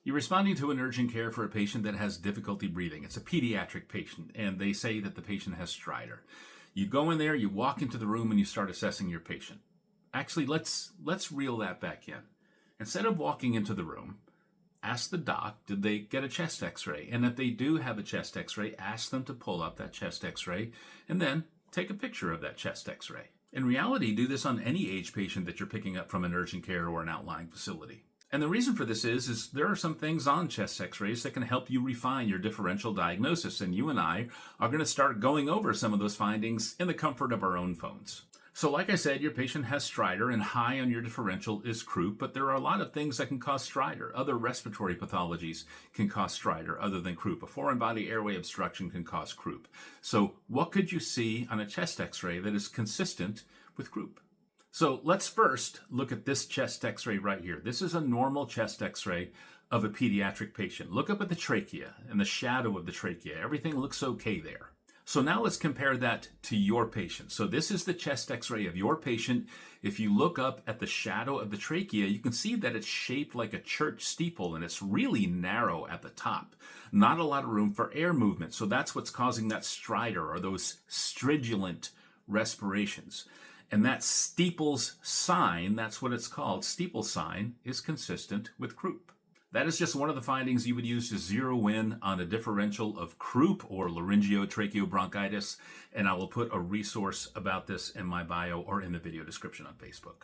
You're responding to an urgent care for a patient that has difficulty breathing. It's a pediatric patient, and they say that the patient has stridor. You go in there, you walk into the room, and you start assessing your patient. Actually, let's reel that back in. Instead of walking into the room, ask the doc, did they get a chest x-ray? And if they do have a chest x-ray, ask them to pull up that chest x-ray and then take a picture of that chest x-ray. In reality, do this on any age patient that you're picking up from an urgent care or an outlying facility. And the reason for this is there are some things on chest x-rays that can help you refine your differential diagnosis. And you and I are going to start going over some of those findings in the comfort of our own phones. So like I said, your patient has stridor, and high on your differential is croup, but there are a lot of things that can cause stridor. Other respiratory pathologies can cause stridor other than croup. A foreign body airway obstruction can cause croup. So what could you see on a chest x-ray that is consistent with croup? So let's first look at this chest x-ray right here. This is a normal chest x-ray of a pediatric patient. Look up at the trachea and the shadow of the trachea. Everything looks okay there. So now let's compare that to your patient. So this is the chest x-ray of your patient. If you look up at the shadow of the trachea, you can see that it's shaped like a church steeple, and it's really narrow at the top. Not a lot of room for air movement. So that's what's causing that stridor, or those stridulent respirations. And that Steeple's sign, that's what it's called, Steeple sign, is consistent with croup. That is just one of the findings you would use to zero in on a differential of croup or laryngeotracheobronchitis, and I will put a resource about this in my bio or in the video description on Facebook.